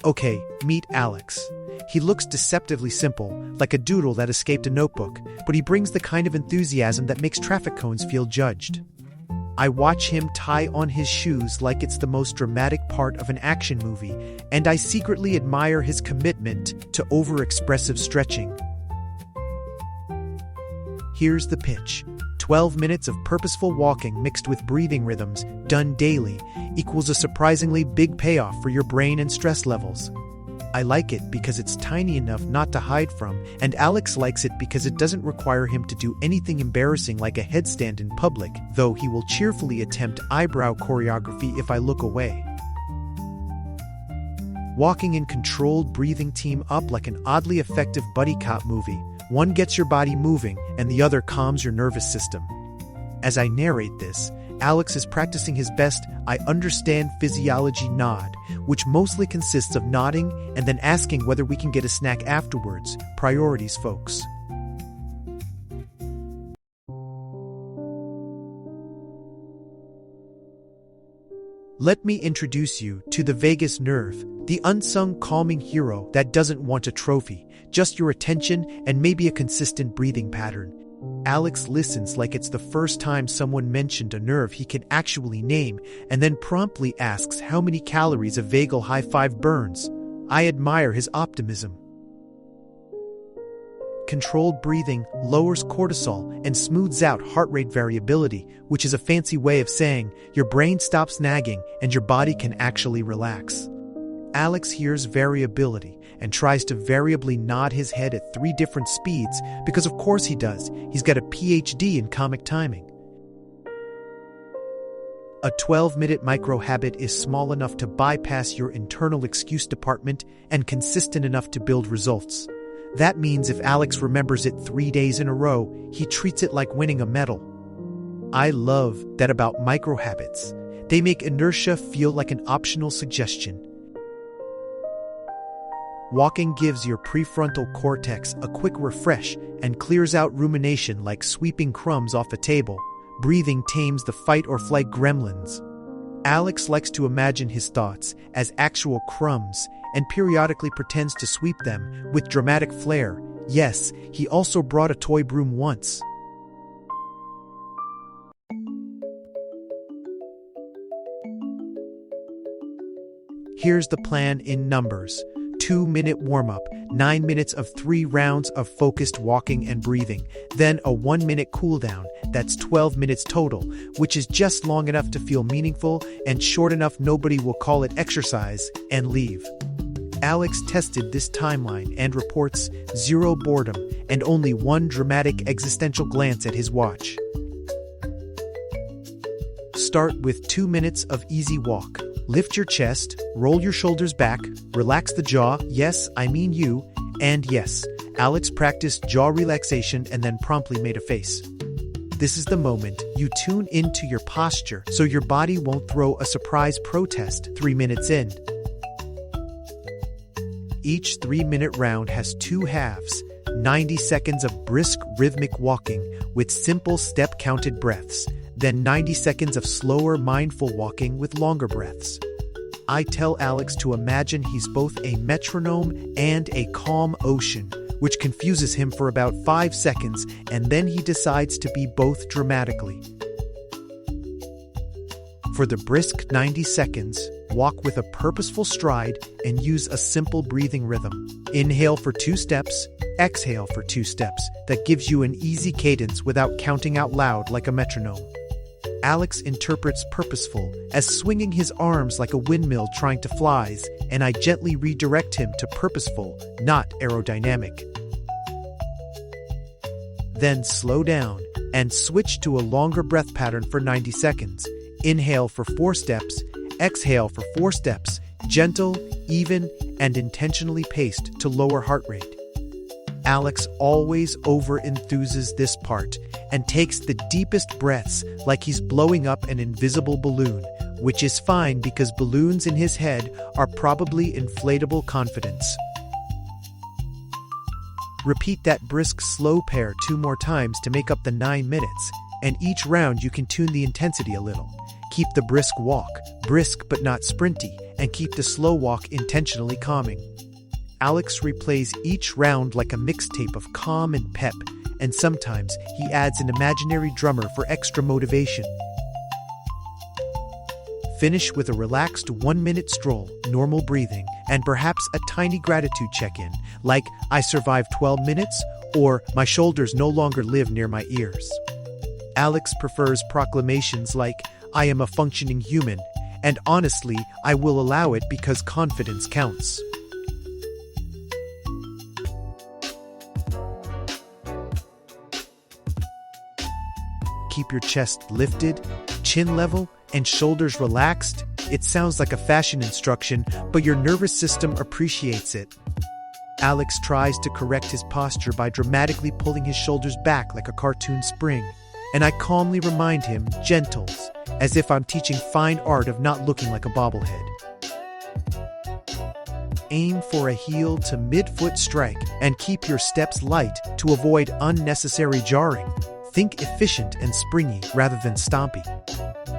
Okay, meet Alex. He looks deceptively simple, like a doodle that escaped a notebook, but he brings the kind of enthusiasm that makes traffic cones feel judged. I watch him tie on his shoes like it's the most dramatic part of an action movie, and I secretly admire his commitment to over-expressive stretching. Here's the pitch. 12 minutes of purposeful walking mixed with breathing rhythms, done daily, equals a surprisingly big payoff for your brain and stress levels. I like it because it's tiny enough not to hide from, and Alex likes it because it doesn't require him to do anything embarrassing like a headstand in public, though he will cheerfully attempt eyebrow choreography if I look away. Walking in controlled breathing team up like an oddly effective buddy cop movie. One gets your body moving, and the other calms your nervous system. As I narrate this, Alex is practicing his best I understand physiology nod, which mostly consists of nodding and then asking whether we can get a snack afterwards. Priorities, folks. Let me introduce you to the vagus nerve, the unsung calming hero that doesn't want a trophy, just your attention and maybe a consistent breathing pattern. Alex listens like it's the first time someone mentioned a nerve he can actually name, and then promptly asks how many calories a vagal high five burns. I admire his optimism. Controlled breathing lowers cortisol and smooths out heart rate variability, which is a fancy way of saying your brain stops nagging and your body can actually relax. Alex hears variability and tries to variably nod his head at 3 different speeds because of course he does. He's got a PhD in comic timing. A 12-minute microhabit is small enough to bypass your internal excuse department and consistent enough to build results. That means if Alex remembers it 3 days in a row, he treats it like winning a medal. I love that about microhabits. They make inertia feel like an optional suggestion. Walking gives your prefrontal cortex a quick refresh and clears out rumination like sweeping crumbs off a table. Breathing tames the fight or flight gremlins. Alex likes to imagine his thoughts as actual crumbs and periodically pretends to sweep them with dramatic flair. Yes, he also brought a toy broom once. Here's the plan in numbers. 2-minute warm-up, 9 minutes of 3 rounds of focused walking and breathing, then a 1-minute cool-down. That's 12 minutes total, which is just long enough to feel meaningful and short enough nobody will call it exercise and leave. Alex tested this timeline and reports 0 boredom and only 1 dramatic existential glance at his watch. Start with 2 minutes of easy walk. Lift your chest, roll your shoulders back, relax the jaw, yes, I mean you, and yes, Alex practiced jaw relaxation and then promptly made a face. This is the moment you tune into your posture so your body won't throw a surprise protest 3 minutes in. Each 3-minute round has 2 halves, 90 seconds of brisk rhythmic walking with simple step-counted breaths, then 90 seconds of slower mindful walking with longer breaths. I tell Alex to imagine he's both a metronome and a calm ocean, which confuses him for about 5 seconds, and then he decides to be both dramatically. For the brisk 90 seconds, walk with a purposeful stride and use a simple breathing rhythm. Inhale for 2 steps, exhale for 2 steps. That gives you an easy cadence without counting out loud like a metronome. Alex interprets purposeful as swinging his arms like a windmill trying to flies, and I gently redirect him to purposeful, not aerodynamic. Then slow down and switch to a longer breath pattern for 90 seconds. Inhale for 4 steps, exhale for 4 steps, gentle, even, and intentionally paced to lower heart rate. Alex always over-enthuses this part and takes the deepest breaths like he's blowing up an invisible balloon, which is fine because balloons in his head are probably inflatable confidence. Repeat that brisk slow pair 2 more times to make up the 9 minutes, and each round you can tune the intensity a little. Keep the brisk walk, brisk but not sprinty, and keep the slow walk intentionally calming. Alex replays each round like a mixtape of calm and pep, and sometimes he adds an imaginary drummer for extra motivation. Finish with a relaxed 1-minute stroll, normal breathing, and perhaps a tiny gratitude check-in, like "I survived 12 minutes" or "My shoulders no longer live near my ears." Alex prefers proclamations like "I am a functioning human," and honestly, I will allow it because confidence counts. Keep your chest lifted, chin level, and shoulders relaxed. It sounds like a fashion instruction, but your nervous system appreciates it. Alex tries to correct his posture by dramatically pulling his shoulders back like a cartoon spring, and I calmly remind him, "Gentles," as if I'm teaching fine art of not looking like a bobblehead. Aim for a heel to mid-foot strike and keep your steps light to avoid unnecessary jarring. Think efficient and springy rather than stompy.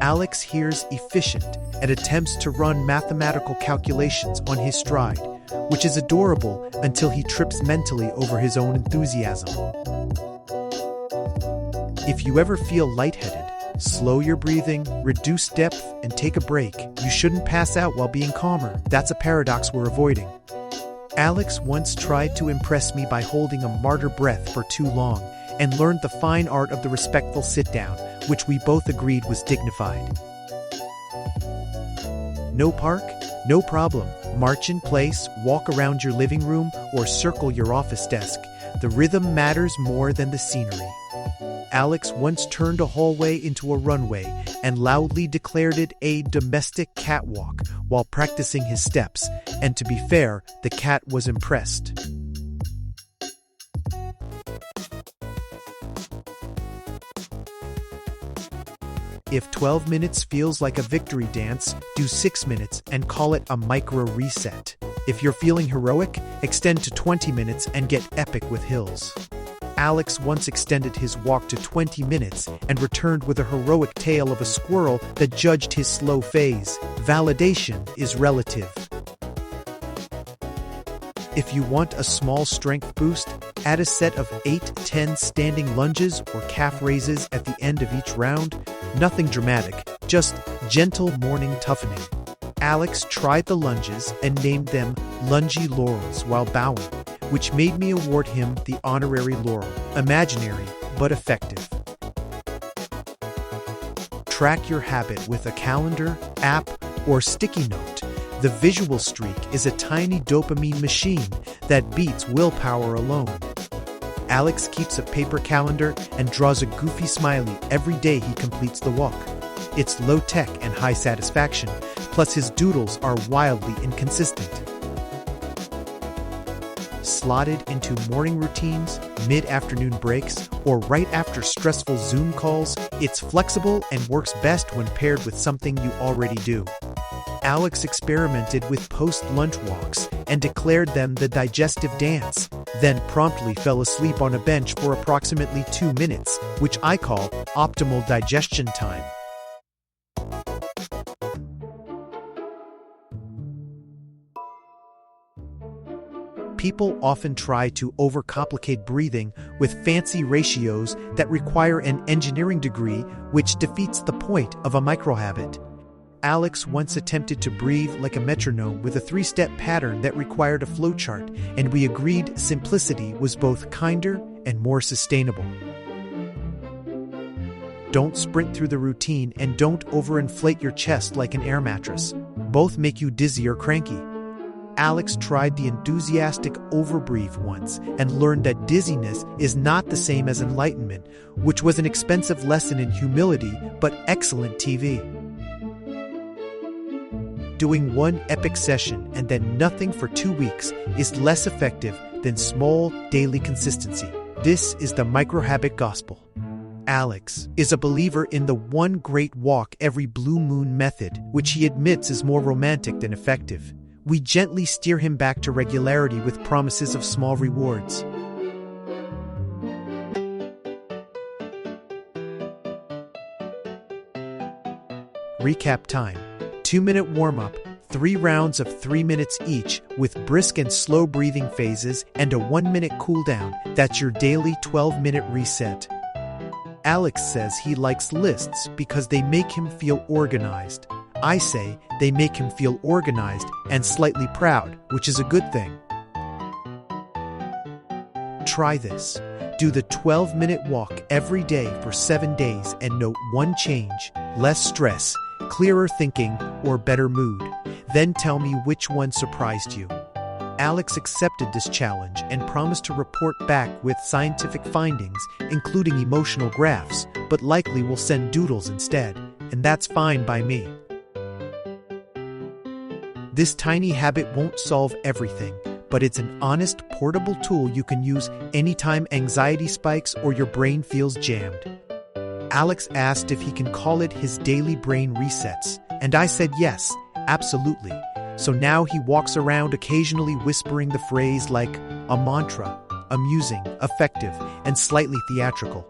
Alex hears efficient and attempts to run mathematical calculations on his stride, which is adorable until he trips mentally over his own enthusiasm. If you ever feel lightheaded, slow your breathing, reduce depth, and take a break. You shouldn't pass out while being calmer. That's a paradox we're avoiding. Alex once tried to impress me by holding a martyr breath for too long, and learned the fine art of the respectful sit-down, which we both agreed was dignified. No park? No problem. March in place, walk around your living room, or circle your office desk. The rhythm matters more than the scenery. Alex once turned a hallway into a runway and loudly declared it a domestic catwalk while practicing his steps, and to be fair, the cat was impressed. If 12 minutes feels like a victory dance, do 6 minutes and call it a micro reset. If you're feeling heroic, extend to 20 minutes and get epic with hills. Alex once extended his walk to 20 minutes and returned with a heroic tale of a squirrel that judged his slow phase. Validation is relative. If you want a small strength boost, add a set of 8-10 standing lunges or calf raises at the end of each round. Nothing dramatic, just gentle morning toughening. Alex tried the lunges and named them lungy laurels while bowing, which made me award him the honorary laurel. Imaginary, but effective. Track your habit with a calendar, app, or sticky note. The visual streak is a tiny dopamine machine that beats willpower alone. Alex keeps a paper calendar and draws a goofy smiley every day he completes the walk. It's low-tech and high satisfaction, plus his doodles are wildly inconsistent. Slotted into morning routines, mid-afternoon breaks, or right after stressful Zoom calls, it's flexible and works best when paired with something you already do. Alex experimented with post-lunch walks and declared them the digestive dance, then promptly fell asleep on a bench for approximately 2 minutes, which I call optimal digestion time. People often try to overcomplicate breathing with fancy ratios that require an engineering degree, which defeats the point of a microhabit. Alex once attempted to breathe like a metronome with a 3-step pattern that required a flowchart, and we agreed simplicity was both kinder and more sustainable. Don't sprint through the routine and don't overinflate your chest like an air mattress. Both make you dizzy or cranky. Alex tried the enthusiastic overbreathe once and learned that dizziness is not the same as enlightenment, which was an expensive lesson in humility but excellent TV. Doing one epic session and then nothing for 2 weeks is less effective than small daily consistency. This is the microhabit gospel. Alex is a believer in the one great walk every blue moon method, which he admits is more romantic than effective. We gently steer him back to regularity with promises of small rewards. Recap time. 2-minute warm-up, 3 rounds of 3 minutes each with brisk and slow breathing phases and a 1-minute cooldown. That's your daily 12-minute reset. Alex says he likes lists because they make him feel organized. I say they make him feel organized and slightly proud, which is a good thing. Try this. Do the 12-minute walk every day for 7 days and note one change: less stress, clearer thinking, or better mood. Then tell me which one surprised you. Alex accepted this challenge and promised to report back with scientific findings, including emotional graphs, but likely will send doodles instead, and that's fine by me. This tiny habit won't solve everything, but it's an honest, portable tool you can use anytime anxiety spikes or your brain feels jammed. Alex asked if he can call it his daily brain resets, and I said yes, absolutely. So now he walks around occasionally whispering the phrase like a mantra: amusing, effective, and slightly theatrical.